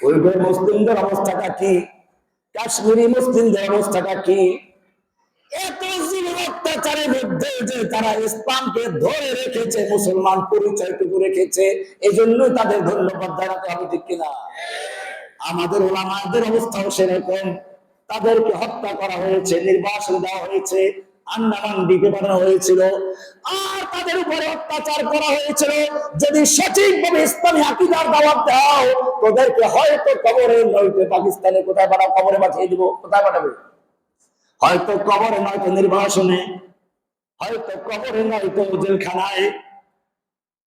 Uyghur মুসলিমদের অবস্থাটা কি, কাশ্মীরি মুসলিমদের অবস্থাটা কি? এত জুলুম অত্যাচারের মধ্যে যে তারা ইসলামকে ধরে রেখেছে, মুসলমান পরিচয়টুকু রেখেছে, এই জন্যই তাদের ধন্যবাদ জানাতে হবে, ঠিক কিনা? আমাদের ওলামাদের অবস্থাও সেরকম। তাদেরকে হত্যা করা হয়েছে, নির্বাসন দেওয়া হয়েছে, আন্দামান দ্বীপে পাঠানো হয়েছিল, আর তাদের উপরে অত্যাচার করা হয়েছিল। যদি সঠিকভাবে ইসলামী আকীদার দাওয়াত দাও, তোদেরকে হয়তো কবরে নয়তো পাকিস্তানে কোথায় পাঠাও, কবরে পাঠিয়ে দিব। কোথায় পাঠাবে? হয়তো কবরে, নয়তো নির্বাসনে, হয়তো কবরে, নয়তো জেলখানায়।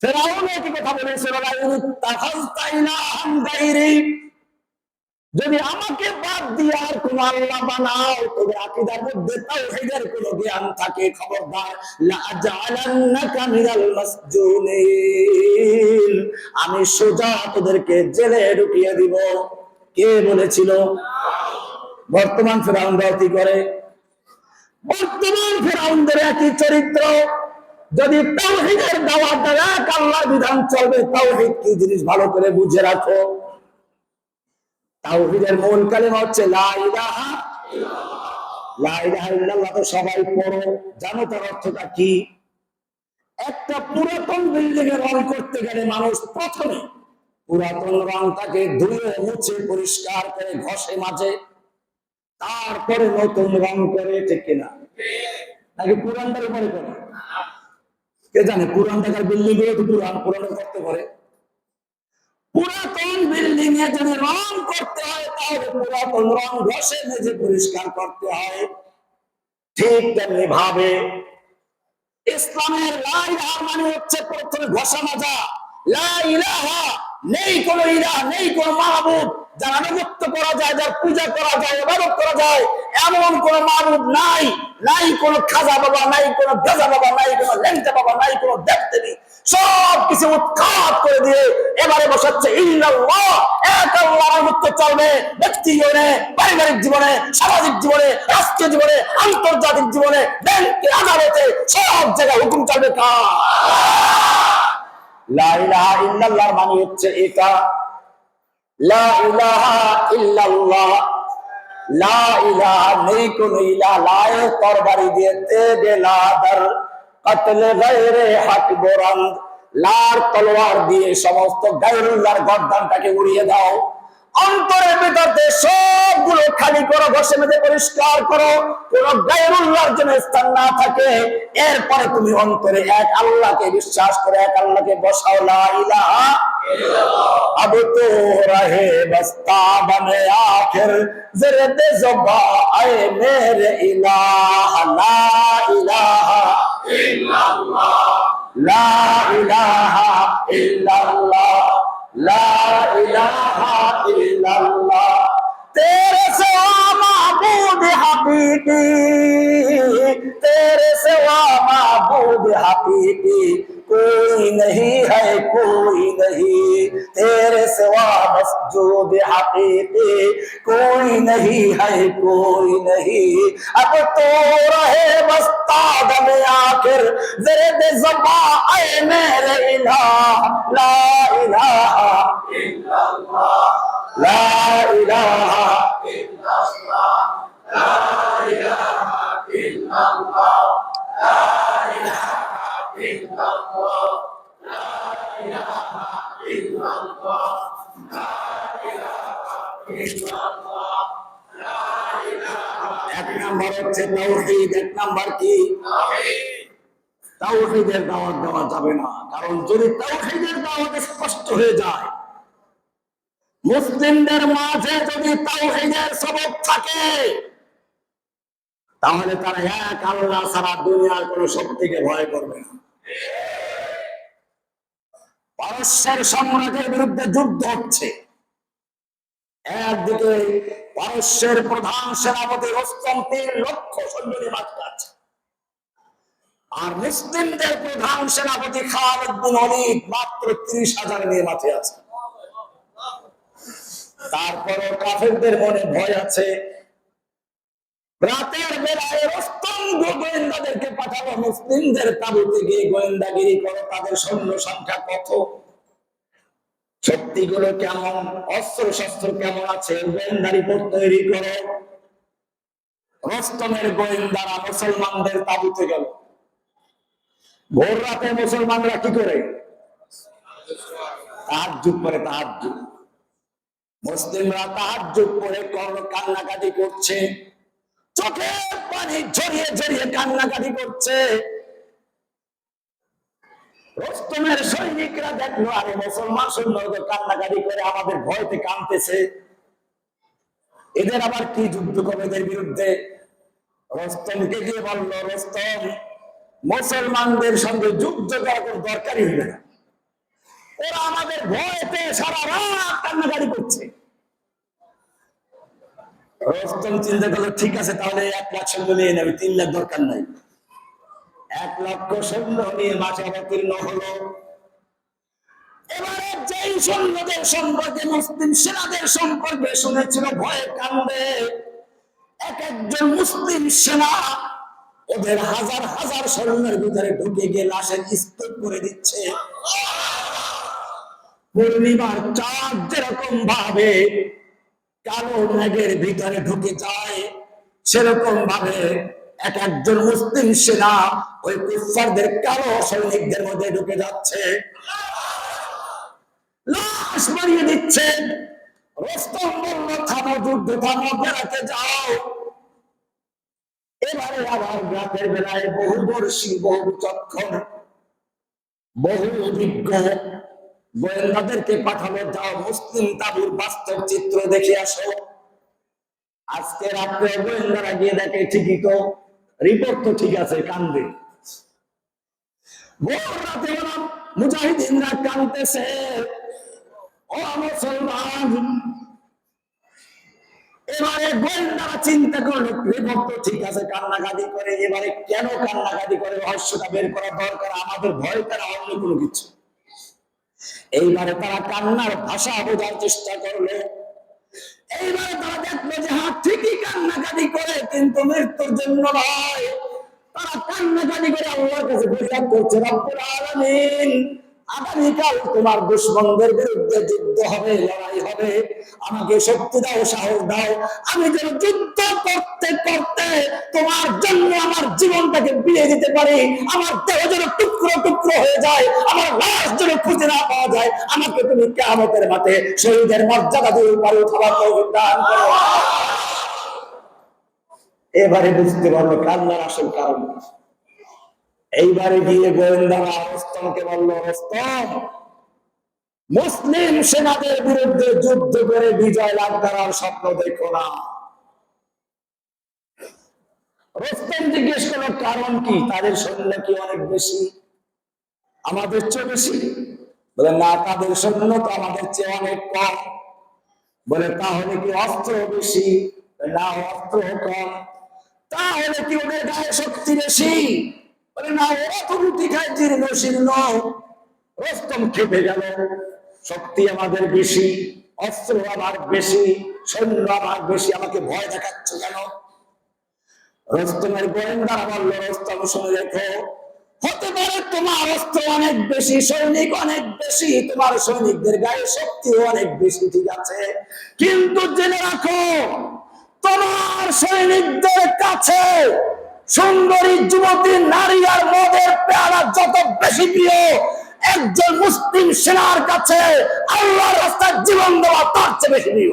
ফেরাউন একই কথা বলেছিল, যদি আমাকে বাদ দিয়ে আর কোন আল্লাহ বানাও, তবে আকীদার মধ্যে তাওহীদের কোন জ্ঞান থাকে, খবরদার, লাআজালান্নাকা মিনাল মাসজুনিন, আমি সোজা তোদেরকে জেলে ঢুকিয়ে দিব। কে বলেছিল? বর্তমান ফেরাউনরা কি করে? বর্তমান ফেরাউনদের একই চরিত্র। যদি তাওহীদের দাওয়াত দেয়, এক আল্লাহর বিধান চলবে। তাওহীদ কি জিনিস ভালো করে বুঝে রাখো। তাওহীদের মূল কালিমা হচ্ছে লা ইলাহা ইল্লাল্লাহ। লা ইলাহা ইল্লাল্লাহ তো সবাই পড়ো, জানো তার অর্থটা কি? একটা পুরাতন বিল্ডিং এর রং করতে গেলে মানুষ প্রথমে পুরাতন রংটাকে ধুয়ে মুছে পরিষ্কার করে ঘষে মাজে, তারপরে নতুন রং করে, ঠিক কিনা? নাকি পুরানটার উপরে করে? কে জানে? পুরান ঢাকার বিল্ডিং গুলো তো পুরান করতে পারে। পুরাতন বিল্ডিং এ যদি রং করতে হয়, তাহলে পুরাতন রং ঘষে মেজে পরিষ্কার করতে হয়। ঠিক তেমনি ভাবে ইসলামের লা ইলাহা মানে হচ্ছে প্রথমে ঘষা মাজা। লা ইলাহা, নেই কোন ইলাহ, নেই কোন মাবুদ যার আনুগত্য করা যায়, যার পূজা করা যায়, ইবাদত করা যায়, এমন কোন মাবুদ নাই। নাই কোন খাজা বাবা, নাই কোন গাজা বাবা, নাই কোন লেংটা বাবা, নাই কোন দেবদেবী। সব কিছু উৎখাত করে দিয়ে এবারে বসাচ্ছে ইল্লাল্লাহ, এক আল্লাহর আনুগত্য চলবে ব্যক্তি জীবনে, পারিবারিক জীবনে, সামাজিক জীবনে, রাষ্ট্রীয় জীবনে, আন্তর্জাতিক জীবনে, ব্যাংকে, আদালতে, সব জায়গায় হুকুম চলবে কার? লা ইলাহা ইল্লাল্লাহর মানে হচ্ছে এটা। লা ইলাহা ইল্লাল্লাহ, লা ইলাহা, নেই কোন ইলাহ, লায়ে তরবারি দিয়ে তেবে লাদার, কতলে গায়রে হক বোরান, লার তলোয়ার দিয়ে সমস্ত গায়রুল্লাহর গর্দানটাকে উড়িয়ে দাও। অন্তরের ভিতরে সবগুলো খালি করো, ঘষে মেজে পরিষ্কার করো, কোন গায়রুল্লাহর জন্য স্থান না থাকে। এরপরে তুমি অন্তরে এক আল্লাহকে বিশ্বাস করে এক আল্লাহকে বসাও। লা ইলাহা ইল্লাল্লাহ, अब तो रहे बस्ता बने आखिर ज़रदे ज़ुबा ऐ मेरे इलाह। ला इलाहा इल्लल्लाह, ला इलाहा इल्लल्लाह, ला इलाहा इल्लल्लाह, तेरे सिवा माबूद हकीकी, तेरे सिवा माबूद हकीकी कोई नहीं है, कोई नहीं, तेरे सिवा मस्जूद हकीकी कोई नहीं है, कोई नहीं। अब तो रहे बस्ता दम आखिर ज़रद ज़बा ऐ मेरे इलाह। ला इलाहा इल्लल्लाह, ला इलाहा इल्लल्लाह, ला इलाहा इल्लल्लाह, ला इलाहा इल्लल्लाह, ला इलाहा इल्लल्लाह, ला इलाहा इल्लल्लाह, ला इलाहा। এক নাম্বার হচ্ছে তাওহীদ। এক নাম্বার কি? তাওহীদ। তাওহীদের দাওয়াত দেওয়া যাবে না, কারণ যদি তাওহীদের দাওয়াত স্পষ্ট হয়ে যায়, মুসলিমদের মাঝে যদি তাওহীদের সবক থাকে, তাহলে তারা এক আল্লাহ ছাড়া দুনিয়ার কোন শক্তিকে ভয় করবে না। পারস্যের সম্রাটের বিরুদ্ধে যুদ্ধ হচ্ছে, একদিকে পারস্যের প্রধান সেনাপতি রুস্তম 3 লক্ষ সৈন্য নিয়ে মাঠে আছে, আর মুসলিমদের প্রধান সেনাপতি খালিদ বিন ওলীদ মাত্র 30,000 নিয়ে মাঠে আছে। তারপরও কাফেরদের মনে ভয় আছে। রাতের বেলায় রুস্তম গোয়েন্দাদেরকে পাঠালো, মুসলিমদের তাঁবুতে গিয়ে গোয়েন্দাগিরি করো, তাদের সৈন্য সংখ্যা কত। শক্তিগুলো কেমন, অস্ত্র শস্ত্র কেমন আছে, গোয়েন্দা রিপোর্ট তৈরি করো। রস্তমের গোয়েন্দারা মুসলমানদের তাবুতে গেল। ভোর রাতে মুসলমানরা কি করে? তাহাজ্জুদ করে। তাহাজ্জুদ, মুসলিমরা তাহাজ্জুদ করে কান্নাকাটি করছে, চোখে পানি ঝরিয়ে ঝরিয়ে কান্নাকাটি করছে। রস্তমের সৈনিকরা দেখলো, আরে মুসলমান সৈন্য কান্নাকাটি করে আমাদের ভয়তে কাঁদতেছে, এদের আবার কি যুদ্ধ করবে এদের বিরুদ্ধে। রস্তমকে গিয়ে বলল, রস্তম, মুসলমানদের সঙ্গে যুদ্ধ করার কোনো দরকারই হবে না, ওরা আমাদের ভয়তে সারা রাত কান্নাকাটি করছে। রস্তম চিন্তা করলো, ঠিক আছে তাহলে 1 লাখ সৈন্য নিয়ে নেবে, 3 লাখ দরকার নাই। 1 লক্ষ সৈন্য নিয়ে মাঠে অবতীর্ণ হলো। এবারে যেই সৈন্যদের সম্পর্কে, মুসলিম সেনাদের সম্পর্কে শুনেছিল ভয়ে কান্দে, এক একজন মুসলিম সেনা ওদের হাজার হাজার সৈন্যের ভিতরে ঢুকে গিয়ে লাশের স্তূপ করে দিচ্ছে। পূর্ণিমার চাঁদ যেরকম ভাবে কালো মেঘের ভিতরে ঢুকে যায়, সেরকম ভাবে এক একজন মুসলিম সেনা ওই কুফফারদের কালো সৈনিকদের মধ্যে ঢুকে যাচ্ছে, লাশ মারিয়ে দিচ্ছে। রস্তম বলল, থামো, যুদ্ধ থামো, বেড়াতে যাও। এবারে আবার রাতের বেলায় বহুদর্শী, বহু বিচক্ষণ, বহু অভিজ্ঞ গোয়েন্দাদেরকে পাঠানো, যাও মুসলিম তাবুর বাস্তব চিত্র দেখে আসো। আজকে রাত্রে গোয়েন্দারা গিয়ে দেখে ঠিকই তো, রিপোর্ট তো ঠিক আছে, কান্দে। ভোর রাতে মুজাহিদিনরা কাঁদতেছে, ও মুসলমান। এবারে গোয়েন্দারা চিন্তা করলো, রিপোর্ট তো ঠিক আছে, কান্নাকাটি করে, এবারে কেন কান্নাকাটি করে রহস্যটা বের করা দরকার, আমাদের ভয় তারা অন্য কোনো কিছু। এইবারে তারা কান্নার ভাষা বোঝার চেষ্টা করলো। এইবারে তারা দেখলো যে হ্যাঁ ঠিকই কান্নাকাটি করে, কিন্তু মৃত্যুর জন্য নয়। তারা কান্নাকাটি করে আল্লাহর কাছে ফরিয়াদ করছে, রব্বুল আলামিন, আগামীকাল তোমার দুশমনদের বিরুদ্ধে যুদ্ধ হবে, লড়াই হবে, আমাকে শক্তি দাও, সাহস দাও, আমি যেন যুদ্ধ করতে করতে তোমার জন্য আমার জীবনটাকে বিলিয়ে দিতে পারি, আমার দেহ যেন টুকরো টুকরো হয়ে যায়, আমার লাশ যেন খুঁজে না পাওয়া যায়, আমাকে তুমি কিয়ামতের মাঠে শহীদের মর্যাদা দিয়ে উপরে উঠাবার তৌফিক দান করো। এবারে বুঝতে পারলো কান্নার আসল কারণ। এইবারে গিয়ে গোয়েন্দারা রস্তমকে বলল, রস্তম, মুসলিম সেনাদের বিরুদ্ধে যুদ্ধ করে বিজয় লাভ করার স্বপ্ন দেখো না। রস্তম জিজ্ঞেস করলো, কারণ কি? তাদের সৈন্য কি অনেক বেশি, আমাদের চেয়ে বেশি? বলে না, তাদের সৈন্য তো আমাদের চেয়ে অনেক কম। বলে তাহলে কি অস্ত্র বেশি? না, অস্ত্র কম। তাহলে কি ওদের গায়ে শক্তি বেশি? বলে না, ওরা তো রুটি খায় জীর্ণ শীর্ণ। রস্তম খেপে গেল, শক্তি আমাদের বেশি, অস্ত্র আমার বেশি, সৈন্য আমার বেশি, আমাকে ভয় দেখাচ্ছ কেন? রস্তমের গোয়েন্দারা বলল, রস্তম শুনে রেখো, হতে পারে তোমার অস্ত্র অনেক বেশি, সৈনিক অনেক বেশি, তোমার সৈনিকদের গায়ে শক্তিও অনেক বেশি, ঠিক আছে, কিন্তু জেনে রাখো তোমার সৈনিকদের কাছে সুন্দরী যুবতী, নারী আর মদের পেয়ালা যত বেশি প্রিয়, একজন মুসলিম সেনার কাছে আল্লাহর রাস্তায় জীবন দেওয়া তার চেয়ে বেশি প্রিয়।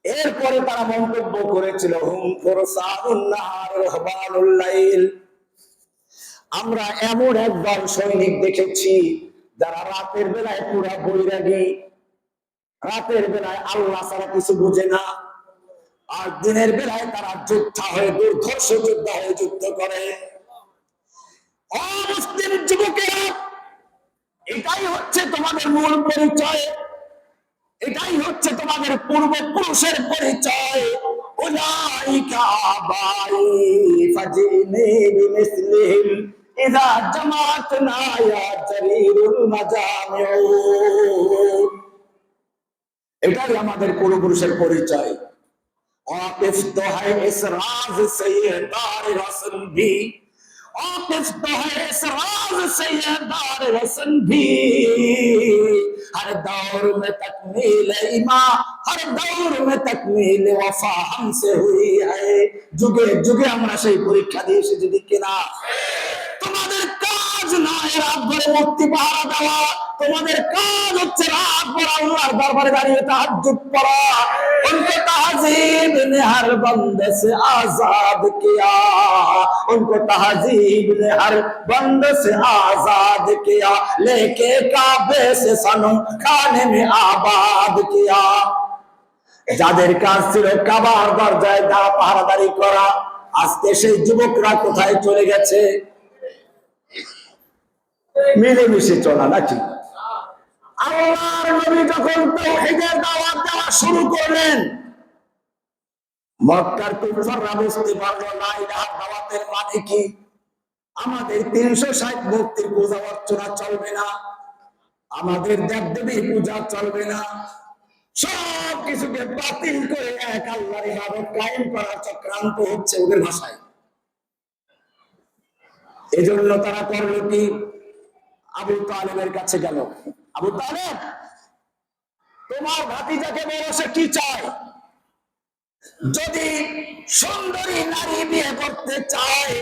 এরপরে তারা মন্তব্য করেছিল, আমরা এমন একবার সৈনিক দেখেছি যারা রাতের বেলায় পুরা বৈরাগী, রাতের বেলায় আল্লাহ ছাড়া কিছু বুঝে না, আর দিনের বেলায় তারা যোদ্ধা হয়ে, দুর্ধর্ষ যোদ্ধা হয়ে যুদ্ধ করে। অমুসলিম যুবকেরা, এটাই হচ্ছে তোমাদের মূল পরিচয়, এটাই হচ্ছে তোমাদের পূর্বপুরুষের পরিচয়। উলাইকা আবাই ফাজিনি বিমিসলিহিম ইযা জামাতনা ইয়া জারিরুল মাজামিউ। এটাই আমাদের পূর্বপুরুষের পরিচয়। वाकिफ तो है इस राज से ये दार रसन भी, वाकिफ तो है इस राज से ये दार रसन भी, हर दौर में तकमील ईमान, हर दौर में तकमील वफा हमसे हुई है। जुगे जुगे আমরা সেই পরীক্ষা দিয়ে এসেছি, ঠিক কিনা? তোমাদের কাজ নয় রাত ভরে মুক্তি পাহারা দেওয়া, তোমাদের কাজ হচ্ছে রাত ভর আল্লাহর দরবারে দাঁড়িয়ে তাহাজ্জুদ পড়া। उनको तहजीब ने हर बंदे से आजाद किया, उनको तहजीब ने हर बंदे से आजाद किया, लेके काबे से सनम खाने में आबाद किया। যাদের কাজ ছিল কাবার দরজায় দাঁড়া পাহারাদারি করা, আজকে সেই যুবকরা কোথায় চলে গেছে? মিলেমিশে চলা নাকি? আল্লাহর নবী যখন তাওহীদের দাওয়াত দেওয়া শুরু করলেন, মক্কার কুফাররা বুঝতে পারলো লা ইলাহা দাওয়াতের মানে কি। আমাদের 360 মূর্তির পূজা অর্চনা চলবে না, আমাদের দেবদেবীর পূজা চলবে না, সব কিছুকে বাতিল করে এক আল্লাহর ইবাদত কায়েম করার চক্রান্ত হচ্ছে ওদের ভাষায়। এজন্য তারা করলো কি, আবু তালেবের কাছে গেল। আবু তালেব, তোমার ভাতিজাকে বলো সে কি চায়। যদি সুন্দরী নারী বিয়ে করতে চায়,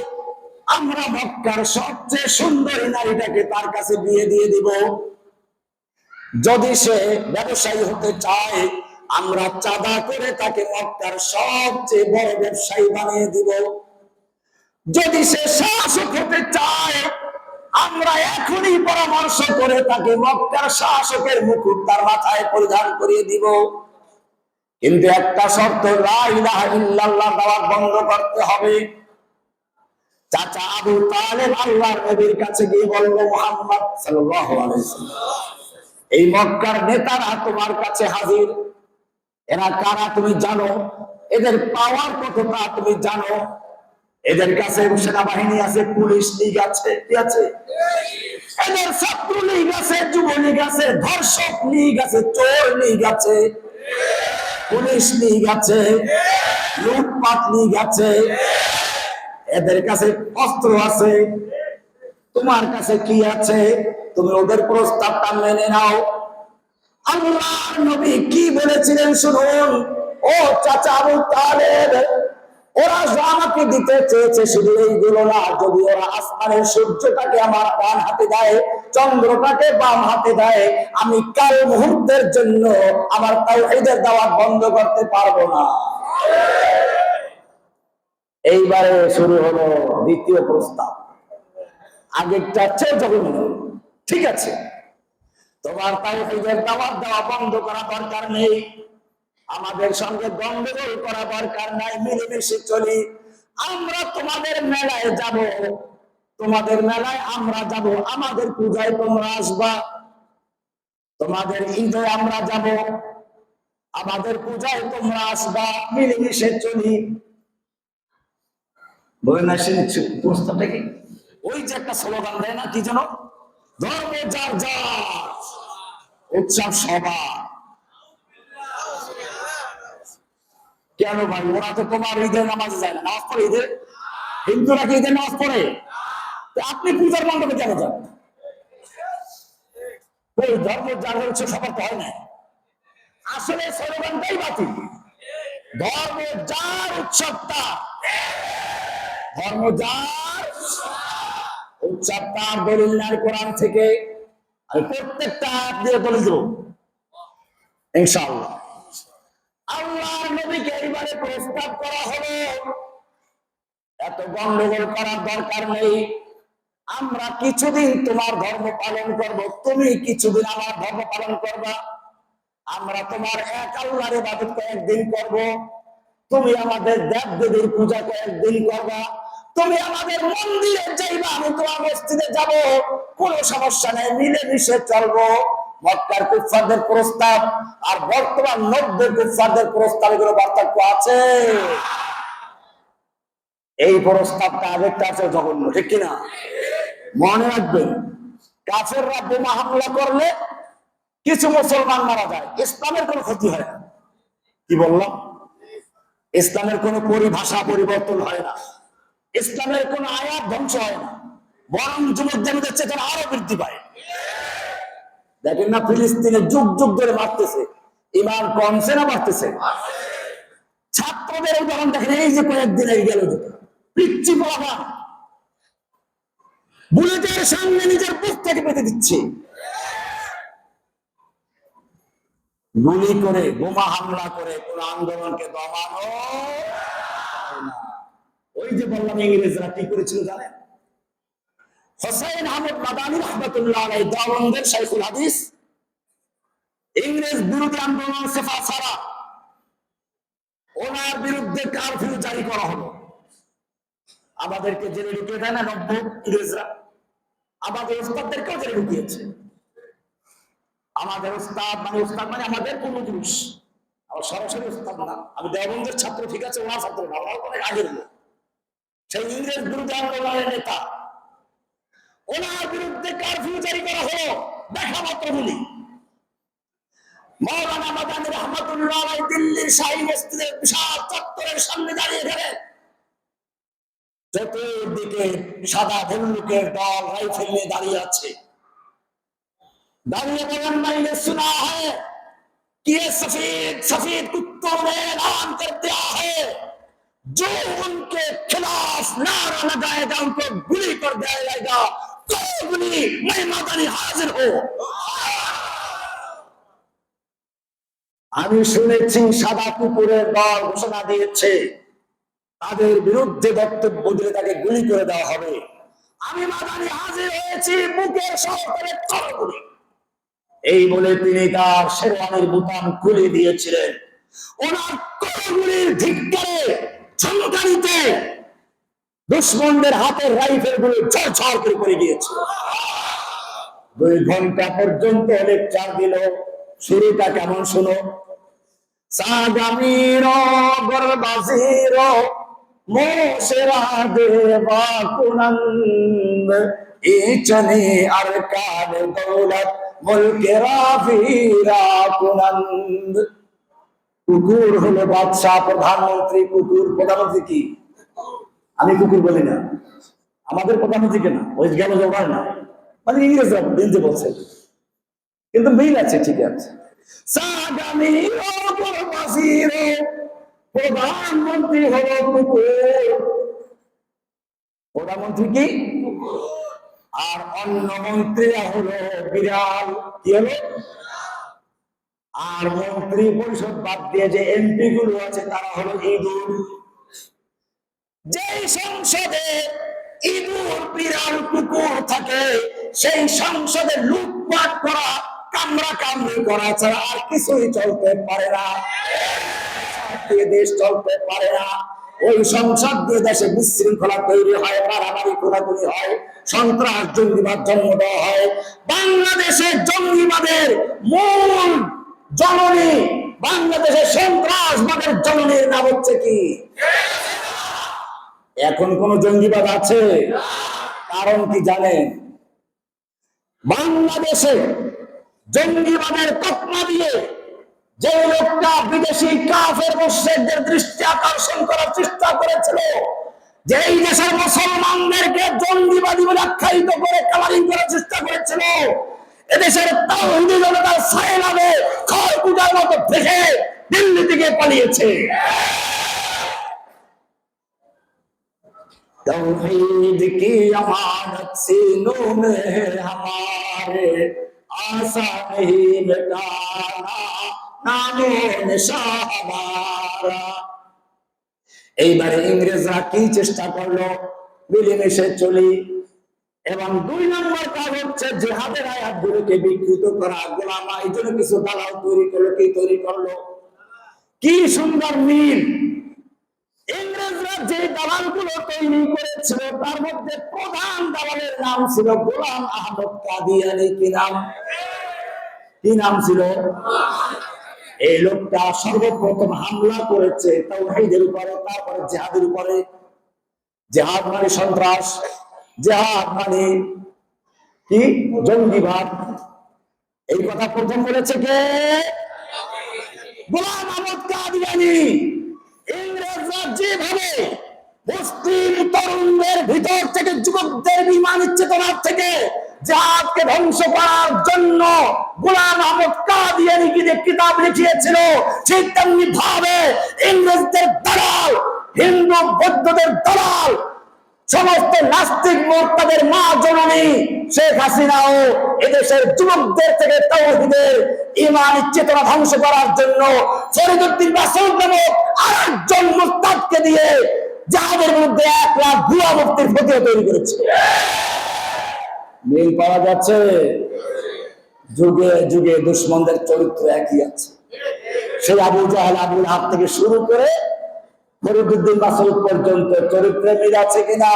আমরা মক্কার সবচেয়ে সুন্দরী নারীটাকে তার কাছে বিয়ে দিয়ে দিব। যদি সে ব্যবসায়ী হতে চায়, আমরা চাঁদা করে তাকে মক্কার সবচেয়ে বড় ব্যবসায়ী বানিয়ে দিব। যদি সে শাসক হতে চায়, আমরা এখনই পরামর্শ করে তাকে মক্কার শাসকের মুকুট তার মাথায় পরিধান করিয়ে দিব। কিন্তু একটা শর্ত, লা ইলাহা ইল্লাল্লাহ দাওয়াত বন্ধ করতে হবে। চাচা আবু তালেব আল্লাহর নবীর কাছে গিয়ে বলল, মুহাম্মদ সাল্লাল্লাহু আলাইহি ওয়াসাল্লাম, এই মক্কার নেতারা তোমার কাছে হাজির। এরা কারা তুমি জানো? এদের পাওয়ার কতটা তুমি জানো? এদের কাছে সেনাবাহিনী আছে, পুলিশ লীগ আছে, কি আছে? এদের ছাত্র লীগ আছে, যুবলীগ আছে, ধর্ষক লীগ আছে, চোর লীগ আছে, পুলিশ লীগ আছে, লুটপাট লীগ আছে, এদের কাছে অস্ত্র আছে। তোমার কাছে কি আছে? তুমি ওদের প্রস্তাবটা মেনে নাও। আল্লাহর নবী কি বলেছিলেন শুনুন। ও চাচা আবু তালেব, ওরা আমাকে দিতে চেয়েছে শুধু এইগুলো না, যদি ওরা আসমানের সূর্যটাকে আমার ডান হাতে দেয়, চন্দ্রটাকে বাম হাতে দেয়, আমি কাল মুহূর্তের জন্য আমার তাওহীদের দাওয়াত বন্ধ করতে পারবো না। এইবারে শুরু হলো দ্বিতীয় প্রস্তাব। আগেরটা চেয়ে জঘন্য। ঠিক আছে, তোমার তাওহীদের দাওয়াত দেওয়া বন্ধ করা দরকার নেই, আমাদের সঙ্গে গন্ডগোল করা দরকার নাই, মিলেমিশে চলি। আমরা তোমাদের মেলায় যাব, তোমাদের মেলায় আমরা যাব, আমাদের পূজায় তোমরা আসবা, তোমাদের ঈদে আমরা যাব, আমাদের পূজায় তোমরা আসবা, মিলেমিশে চলি। প্রস্তাবটা কি? ওই যে একটা স্লোগান দেয় না, কি যেন, ধর্ম যার যার, উৎসব সবার। কেন ভাই? ওরা তো তোমার ঈদের নামাজে যায় না, নামাজ পড়ে ঈদে? হিন্দুরা কি ঈদের নামাজ পড়ে? আপনি পূজার মণ্ডপে কেন যান? ওই ধর্ম যার উৎসব সবার তো হয় না। আসলে স্লোগানটাই বাতিল। ধর্ম যার উৎসবটা, ধর্ম যার উৎসবটা দলিল নাই কোরআন থেকে। আমি প্রত্যেকটা আয়াত দিয়ে বলে দেব ইনশাআল্লাহ। আল্লাহর নবীকে এইবারে প্রস্তাব করা হলো, এত গন্ডগোল করার দরকার নেই, আমরা কিছুদিন তোমার ধর্ম পালন করব, তুমি কিছুদিন আমার ধর্ম পালন করবা। আমরা তোমার এক আল্লাহর ইবাদত কয়েকদিন করব, তুমি আমাদের দেব দেবীর পূজা কয়েকদিন করবা, তুমি আমাদের মন্দিরে যাইবা, আমি তোমার মসজিদে যাব, কোনো সমস্যা নেই, মিলেমিশে চলবো। মক্কার কুফফারদের প্রস্তাব আর বর্তমান নব্যের কুফফারদের প্রস্তাবে কোনো পার্থক্য আছে? এই প্রস্তাবটা আগেরটা আছে জঘন্য, ঠিক কিনা? মনে রাখবেন, কাফেররা বোমা হামলা করলে কিছু মুসলমান মারা যায়, ইসলামের কোনো ক্ষতি হয় না। কি বললাম? ইসলামের কোনো পরিভাষা পরিবর্তন হয় না, ইসলামের কোন আয়াত ধ্বংস হয় না, বরং যুবকদের চেতনা আরো বৃদ্ধি পায়। দেখেন না, ফিলিস্তিনে যুগ যুগ ধরে মারতেছে, ইমান কমছে না বাড়তেছে? ছাত্রদের উদাহরণ দেখেন, এই যে কয়েকদিন আগে গেল, পিচ্ছি বাবা বুলেটের সামনে নিজের বুক থেকে পেতে দিচ্ছে, গুলি করে বোমা হামলা করে কোন আন্দোলনকে দমানো যায় না। ওই যে বললাম ইংরেজরা কি করেছিল জানেন? হোসেন আহমদ মাদানী রাহমাতুল্লাহ আলাইহি দেওবন্দের শাইখুল হাদিস, ইংরেজ বিরোধী আন্দোলন সেফা সারা, ওনার বিরুদ্ধে কারফিউ জারি করা হলো। আমাদেরকে জেলে ঢুকিয়ে দেয় না 90 ইংরেজরা, আমাদের ওস্তাদদেরকেও জেলে ঢুকিয়েছে। আমাদের ওস্তাদ মানে আমাদের পূর্বপুরুষ, আমার সরাসরি ওস্তাদ না, আমি দেওবন্দের ছাত্র, ঠিক আছে, ওনার ছাত্র না, ওনার অনেক আগের লোক, সেই ইংরেজ বিরোধী আন্দোলনের নেতা, ওনার বিরুদ্ধে কারফিউ জারি করা হলো। দেখা মাত্র গুলি। মাওলানা মাদানী রাহমাতুল্লাহ আলাইহি দিল্লির শাহী মসজিদের বিশাল চত্বরের সামনে দাঁড়িয়ে গেলেন, চতুর্দিকে সাদা বন্দুকের দল রাইফেল নিয়ে দাঁড়িয়ে আছে। दानिए बगन मैंने सुना है कि ये सफेद सफेद कुत्तों ने ऐलान कर दिया है जो उनके खिलाफ नारा लगाएगा उनको गुली कर दिया जाएगा। तो गुली मैं मादानी हाजिर हो। আমি শুনেছি সাদা কুকুরের দল ঘোষণা দিয়েছে তাদের বিরুদ্ধে বক্তব্য দিলে তাকে গুলি করে দেওয়া হবে। আমি মাদানী হাজির হয়েছি, বুকের সহকারে তরগুলি। এই বলে তিনি তার শেরওয়ানির বুতাম খুলে দিয়েছিলেন। ওনার তরগুলির ধিক্কারে চমকানিতে দুশমনদের হাতের রাইফেল গুলো ঝরঝর করে পড়ে গিয়েছে। 2 ঘন্টা পর্যন্ত লেকচার দিল। শুরুটা কেমন শোনো? সাগামিরো গরবাজিরো মোশেরা দেবা কুনন্দ ইচনি আরকান দৌলত মুলকে রাফিরা কুনন্দ। কুকুর হলো বাদশাহ, প্রধানমন্ত্রী কুকুর। প্রধানমন্ত্রী কি? আমি কুকুর বলি না, আমাদের প্রধানমন্ত্রী কেনা ওই গেল জমায় না, মানে ইংরেজরা হিন্দি বলছে, কিন্তু মিল আছে, ঠিক আছে। প্রধানমন্ত্রী হলো কুকুর। প্রধানমন্ত্রী কি? আর অন্য মন্ত্রীরা হলো বিড়াল। কি হলো? আর মন্ত্রী পরিষদ বাদ দিয়ে যে এমপি গুলো আছে তারা হলো ইঁদুর। যে সংসদে ইঁদুর বিড়াল কুকুর থাকে সেই সংসদে লুটপাট করা, কামড়া কামড়ি করা ছাড়া আর কিছুই চলতে পারে না, দেশ চলতে পারে না। ওই সংসদ দিয়ে দেশে বিশৃঙ্খলা তৈরি হয়, মারামারি খোলাখুলি হয়, সন্ত্রাস জঙ্গিবাদ জন্ম দেওয়া হয়। বাংলাদেশের জঙ্গিবাদের মূল জননী, বাংলাদেশের সন্ত্রাসবাদের জননীর নাম হচ্ছে কি? এখন কোন জঙ্গিবাদ আছে? কারণ কি জানেন? বাংলাদেশে জঙ্গিবাদের তকমা দিয়ে যে লোকটা বিদেশি কাফের মুশরিকদের দৃষ্টি আকর্ষণ করার চেষ্টা করেছিল, যে এই দেশের মুসলমানদেরকে জঙ্গিবাদী বলে আখ্যায়িত করে কালারিং করার চেষ্টা করেছিল, এদেশের তাওহীদি জনতার সায়লাবে খড়কুটার মতো দেখে দিল্লি থেকে পালিয়েছে। तौहीद की अमानत सीनों में हमारे आशा नहीं मिटाना नामो निशान हमारा। এইবারে ইংরেজরা কি চেষ্টা করলো? মিলেমিশে চলি। এবং 2 নম্বর কাজ হচ্ছে জিহাদের আয়াতগুলোকে বিকৃত করা, গোলামা। এই জন্য কিছু দালাল তৈরি করলো। কি তৈরি করলো? কি সুন্দর মিল! ইংরেজরা যে দালালগুলো তৈরি করেছিল তার মধ্যে প্রধান দালালের নাম ছিল গোলাম আহমদ কাদিয়ানী। কি নাম? কি নাম ছিল? এই লোকটা সর্বপ্রথম হামলা করেছে তাওহীদের উপরে, তারপরে জিহাদের উপরে। জিহাদ মানে সন্ত্রাস, জিহাদ মানে কি জঙ্গিবাদ। এই কথা প্রথম বলেছে কে? গোলাম আহমদ কাদিয়ানী। ইংরেজরা যেভাবে মুসলিম তরুণদের ভিতর থেকে, যুবকদের বিমান চেতনা থেকে জাতকে ধ্বংস করার জন্য গোলাম আহমদ কাদিয়ানীকে যে কিতাব লিখিয়েছিল, ঠিক তেমনি ভাবে ইংরেজদের দালাল, হিন্দু বৌদ্ধদের দালাল, সমস্ত নাস্তিক মোর্তাদের মা জননী শেখ হাসিনাও এদেশের যুবকদের থেকে তাওহীদের ঈমানি চেতনা ধ্বংস করার জন্য ফরিদউদ্দিন মাসউদ নামক আরেকজন মুস্তাদকে দিয়ে যাদের মধ্যে 1 লাখ ভুয়া মুফতির ফতোয়া তৈরি করেছে। মিল পাওয়া যাচ্ছে। যুগে যুগে দুশমনদের চরিত্র একই আছে। সেই আবু জাহেল, আবুল হাব থেকে শুরু করে ফরিদউদ্দিন মাসউদ পর্যন্ত চরিত্রে মিল আছে কিনা?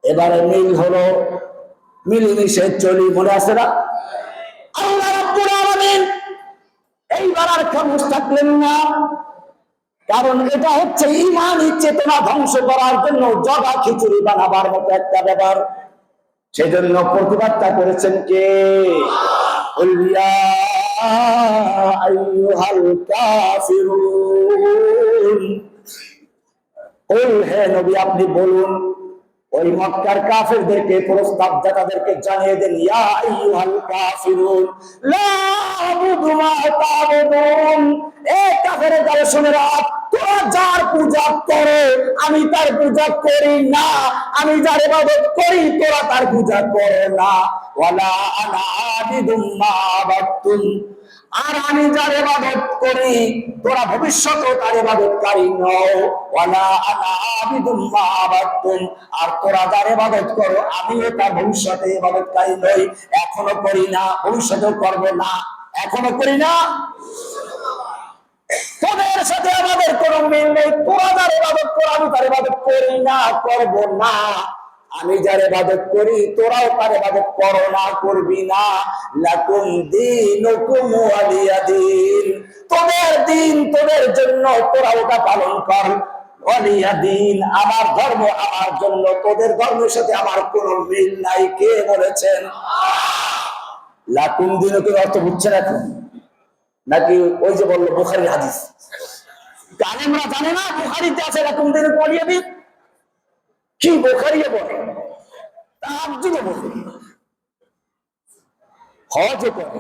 এবারে মিল হলো মিলেমিশে চলি, মনে আছে না? আল্লাহ রাব্বুল আলামিন এইবার আর খামোশ থাকলেন না, কারণ এটা হচ্ছে ঈমানি চেতনা ধ্বংস করার জন্য জগা খিচুড়ি বানাবার মতো একটা ব্যাপার। সেজন্য প্রতিবাদটা করেছেন কে? ইয়া আইয়ুহাল কাফিরুন, হে নবী আপনি বলুন, ওই মক্কার কাফেরদেরকে প্রস্তাবটা তাদেরকে জানিয়ে দেন, ইয়া আইয়ুহাল কাফিরুন লা আবুদু মা তা'বুদুন, এ কাফেররা শুনে রাখ, তোরা যার পূজা করে আমি তার পূজা করি না, আমি যার ইবাদত করি তোরা তার পূজা করে না, ওয়ালা আনা আবিদুম মা আবাদতুম, আর আমি যার ইবাদত করি তোরা ভবিষ্যতেও তার ইবাদতকারী নও, ওয়ালা আনা আবিদুম মা আবাদতুম, আর তোরা যার ইবাদত করো আমিও তার ভবিষ্যতে ইবাদতকারী নই, এখনো করি না, ভবিষ্যতেও করব না, এখনো করি না। তোদের সাথে আমাদের কোনো মিল নেই, তোরা যার ইবাদত করো আমি তার ইবাদত করি না, করব না, আমি যার ইবাদত করি তোরাও তার ইবাদত করো না, করবি না, লাকুম দীনুকুম ওয়ালিয়া দীন, তোদের দিন তোদের জন্য, তোরা ওটা পালন কর, ওয়ালিয়া দীন, আমার ধর্ম আমার জন্য, তোদের ধর্মের সাথে আমার কোনো মিল নাই। কে বলেছেন? লাকুম দীনুকুম অর্থ বুঝছেন এখন নাকি ওই যে বললো বুখারীর হাদিস? আলেমরা জানে না বুখারীতে আছে লাকুম দীনুকুম ওয়ালিয়া দীন? কি বুখারী বলে, তাহাজ্জুদ বলে, হজ করে,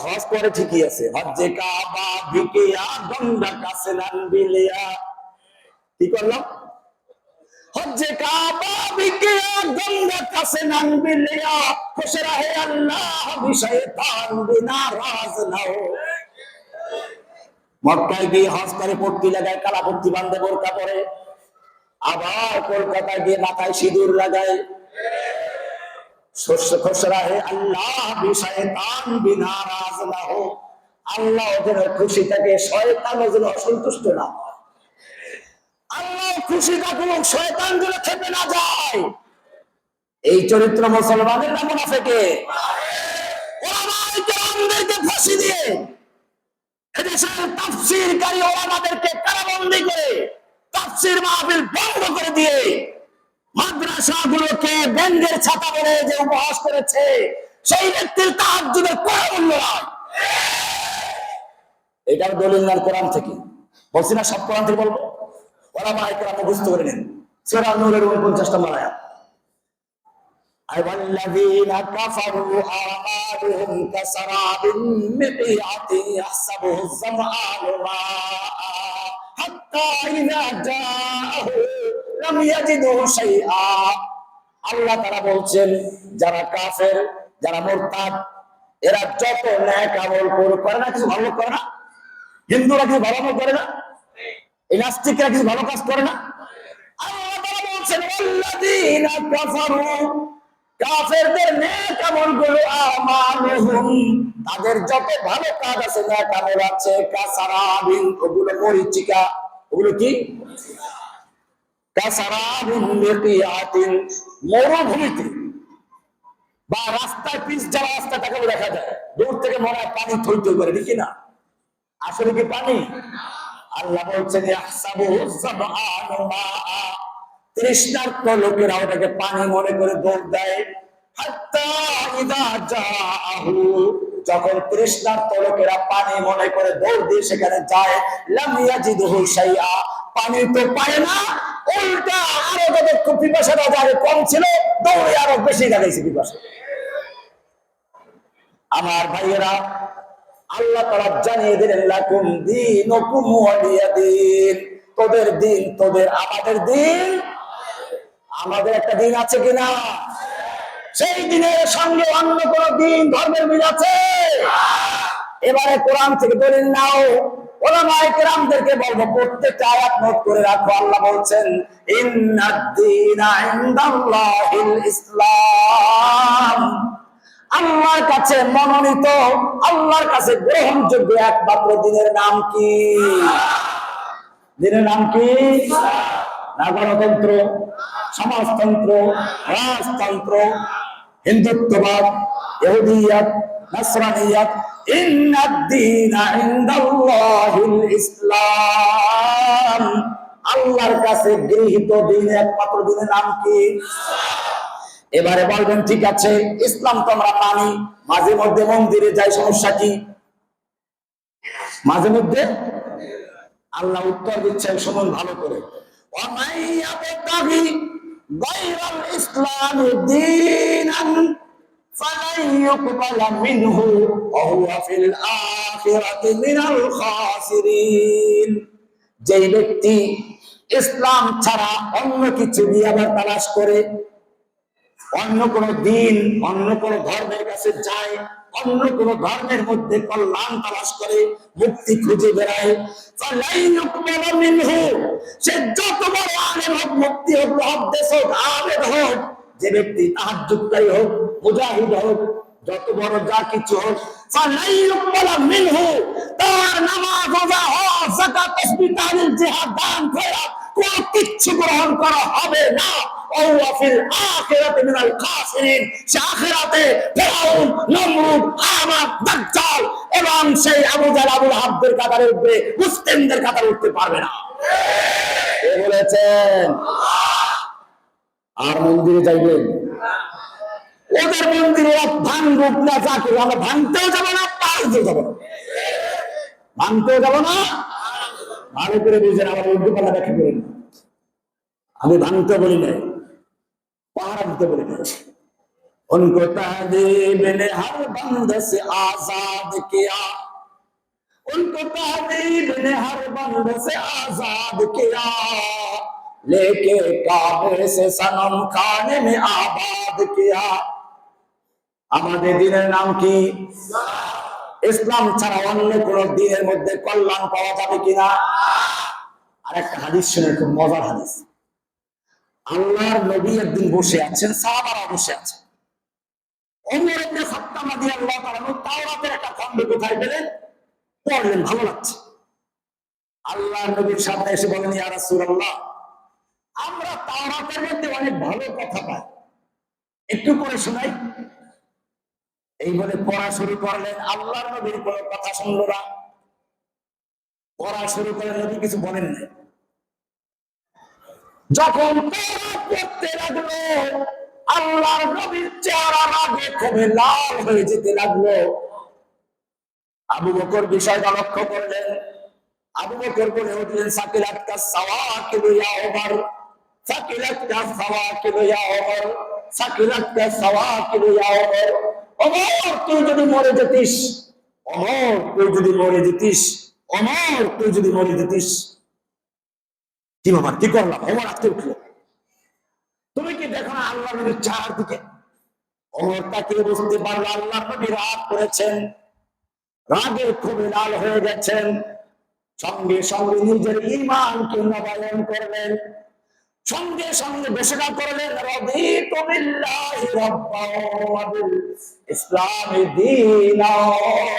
হজ করে ঠিকই আছে, হজ্জে কাবা ভিকিয়া গঙ্গা কাসলান বিলিয়া, কি করলাম? হজ্জে কাবা ভিকিয়া গঙ্গা কাসলান বিলিয়া, খুশ রহে আল্লাহ বিশয়তান বিনারাজ না হো। মক্কায় গিয়ে হজ করে পট্টি লাগায়, কালা পট্টি বাঁধে, বোরকা পরে, আবার কলকাতায় গিয়ে মাথায় সিঁদুর লাগায়, আল্লাহ ওদের খুশি থাকে, শয়তান ওদের অসন্তুষ্ট না হয়, আল্লাহ খুশি থাকুক, শয়তান যেন খেপে না যায়। এই চরিত্র মুসলমানের না মুনাফিকের? ওলামায়ে কেরামদেরকে ফাঁসি দিয়ে এদেশের তাফসীরকারী ওলামাদেরকে কারাবন্দী করে তাফসীর মাহফিল বন্ধ করে দিয়ে মাদ্রাসাগুলোকে ব্যঙ্গের ছাতা বলে যে উপহাস করেছে, সেই ব্যক্তির তাহাজ্জুদের কোনো মূল্য নাই। এটার দলিল না কোরআন থেকে বলছি না, সব কোরআন থেকে বলবো, ওলামায়ে কেরাম মুখস্থ করে নেন। সূরা নূরের 49 নম্বর আয়াত, আইওয়াল্লাযীনা কাফারু আমালুহুম কাসারাবিন মিকিয়াতিন ইয়াহসাবুহু যামআনু মাআ হাত্তা ইযা জাআহু লাম ইয়াজিদু শাইআ। আল্লাহ তাআলা বলছেন, যারা কাফের, যারা মুরতাদ, এরা যত নেক আমল করে না, কিছু ভালো করে না, হিন্দুরা কিছু ভালো আমল করে না, এই নাস্তিকরা কিছু ভালো কাজ করে না, আল্লাহ তাআলা বলছেন আল্লাযীনা কাফারু, কাফেরদের নেক আমলগুলো আমালুহুম, তাদের যত ভালো কাজ আছে, নেক আমল আছে, কাসারাবিন, ওগুলো মরিচিকা, ওগুলো কি? কাসারাবিন মিকিয়াতিন, মরুভূমিতে বা রাস্তায় পিচ যাওয়া রাস্তাটাকে দেখা যায়, দূর থেকে মনে হয় পানি থই থই করে, ঠিক না? আসলে কি পানি? আল্লাহ বলছেন ইয়াহসাবুহু যামআনু মাআ, তৃষ্ণার্ত লোকেরা ওটাকে পানি মনে করে দৌড় দেয়। যখন তৃষ্ণার্ত লোকেরা পানি মনে করে দৌড় দিয়ে সেখানে যায়, লাম ইয়াজিদহু শাইআ, পানি তো পায় না, উল্টা আরো তাদের পিপাসাটা আগে কম ছিল, দৌড়ে আরো বেশি লাগাইছে পিপাসা। আমার ভাইয়েরা, আল্লাহ তাআলা জানিয়ে দিলেন লাকুম দীনুকুম ওয়ালিয়া দীন, তোদের দিন তোদের, আমাদের দিন। আমাদের একটা দিন আছে কিনা? সেই দিনের সঙ্গে অন্য কোন দিন ধর্মের মিল আছে? এবারে কোরআন থেকে দলিল নাও। ওলামায়ে কেরামদেরকে বলবো প্রত্যেকটা আয়াত নোট করে রাখো। আল্লাহ বলছেন ইন্নাদ-দীনা ইনদাল্লাহিল ইসলাম, আল্লাহর কাছে মনোনীত, আল্লাহর কাছে গ্রহণযোগ্য একমাত্র দিনের নাম কি? দিনের নাম কি? না গণতন্ত্র, সমাজতন্ত্র, রাজতন্ত্র, হিন্দুত্ববাদ, ইহুদিয়াত, নাসরানিয়াত। ইন্নাদ-দীনা ইনদাল্লাহিল ইসলাম, আল্লাহর কাছে গৃহীত দিন, একমাত্র দিনের নাম কি? এবারে বলবেন ঠিক আছে, ইসলাম তো আমরা মানি, মাঝে মধ্যে মন্দিরে যাই, সমস্যা কি? মাঝে মধ্যে আল্লাহ উত্তর দিচ্ছেন, শুনুন ভালো করে। গায়রাল ইসলামি দীনান ফালান ইউকবালা মিনহু ওয়া হুয়া ফিল আখিরাতি মিনাল খাসিরিন, যে ব্যক্তি ইসলাম ছাড়া অন্য কিছু দিয়ে আবার তালাশ করে, অন্য কোন দিন, অন্য কোন ধর্মের কাছে যায়, অন্য কোন ধর্মের মধ্যে কল্যাণ তালাশ করে, মুক্তি খুঁজে বেড়ায়, সে যত বড় আলেম হোক, মুক্তি হোক, মুহাদ্দিস হোক, আবেদ হোক, যে ব্যক্তি তাহাজ্জুদকারী হোক, মুজাহিদ হোক, যত বড় যা কিছু হোক, তার নামাজ, রোজা, হজ, যাকাত, তাসবিহ, তাহলিল, জিহাদ, দান, খয়রাত কোন কিছু গ্রহণ করা হবে না। এবং সেই আবু জাহল, আবু লাহাবদের কাতারে উঠবে, মুসলিমদের কাতারে উঠতে পারবে না। কে বলেছেন? আর মন্দিরে যাইবেন, ওদের মন্দিরে ভাঙরূপ না, যা করবো আমরা ভাঙতেও যাবো না, পারতেও যাবো না, ভাঙতেও যাবো না। ভালো করে বুঝেন, আমার উর্দু পালা ব্যাখ্যা করেন, আমি ভাঙতে বলি নাই, পাহারা দিতে বলি নাই। उनको तहदीब ने हर बंद से आजाद किया, उनको तहदीब ने हर बंद से आजाद किया, लेके काबे से सनम खाने में आबाद किया। আমাদের দিনের নাম কি? ইসলাম ছাড়া অন্য কোন দিনের মধ্যে কল্যাণ পাওয়া যাবে কিনা? আরেকটা হাদিস শুনে, খুব মজার হাদিস। আল্লাহর নবী একদিন বসে আছেন, সাহাবারা বসে আছেন। ওমর ইবনে খাত্তাব রাদিয়াল্লাহু তাআলা তাওরাতের একটা খণ্ড কোথায় পেলেন, পড়লেন, ভালো লাগছে। আল্লাহর নবীর সামনে এসে বলেন, ইয়া রাসূলুল্লাহ, আমরা তাওরাতের মধ্যে অনেক ভালো কথা পাই, একটু পড়ে শোনাই। এই বলে পড়া শুরু করলেন। আল্লাহর নবীর কোনো কথা শুনল না, পড়া শুরু করে নবী কিছু বলেন না। যখন পড়তে লাগলো, আল্লাহর নবীর চেহারা রাগে ক্ষোভে লাল হয়ে যেতে লাগলো। আবু বকর বিষয়টা লক্ষ্য করলেন। আবু বকর বলে উঠলেন, সাকিলাতকা সাওয়াকিলু ইয়া ওমর, সাকিলাতকা সাওয়াকিলু ইয়া ওমর, সাকিলাতকা সাওয়াকিলু ইয়া ওমর। ওমর, তুই যদি মরে যেতিস, ওমর তুই যদি মরে যেতিস, ওমর তুই যদি মরে যেতিস। কি বাবা, কি করলাম? ওমর আজকে উঠলো। তুমি কি দেখো না আল্লাহ নবীর চেহারার দিকে? ওমর তাকিয়ে বুঝতে পারলো আল্লাহ নবী রাগ করেছেন, রাগের ক্ষোভে লাল হয়ে গেছেন। সঙ্গে সঙ্গে নিজের ঈমানকে নবায়ন করলেন, সঙ্গে সঙ্গে ঘোষণা করলেন, রাদিতু বিল্লাহি রাব্বান ওয়া বিল ইসলামি দীনান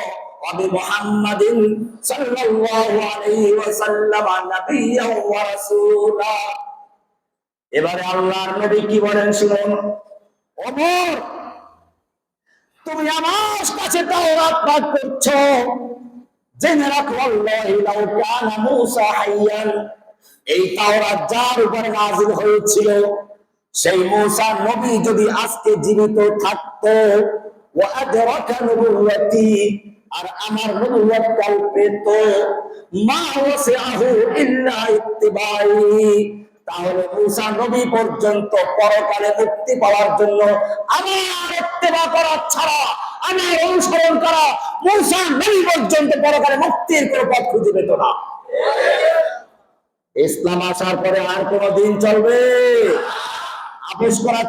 ওয়া বি মুহাম্মাদিন সাল্লাল্লাহু আলাইহি ওয়াসাল্লাম নাবিয়্যান ওয়া রাসূলা। এবারে আল্লাহর নবী কি বলেন শুনুন। ওমর, তুমি আমার কাছে তাওরাত পাঠ করছো, জেনে রাখো আল্লাহি লাউ কানা মূসা হাইয়ান এই তাওরাত যার উপরে নাযিল হয়েছিল, সেই মূসা নবী যদি আজকে জীবিত থাকতো, ওয়া আদরাকা নবুওয়াতি, আর আমার নবুওয়াত কাল পেত, মা ওয়াসিআহু ইল্লা ইত্তিবাই, তাহলে মূসা নবী পর্যন্ত পরকালে মুক্তি পাওয়ার জন্য আমার ইত্তেবা করা ছাড়া, আমার অনুসরণ করা, মূসা নবী পর্যন্ত পরকালে মুক্তির কোনো পথ খুঁজে পেত না। ইসলাম আসার পরে আর কোন দিন চলবে? আপোষ করা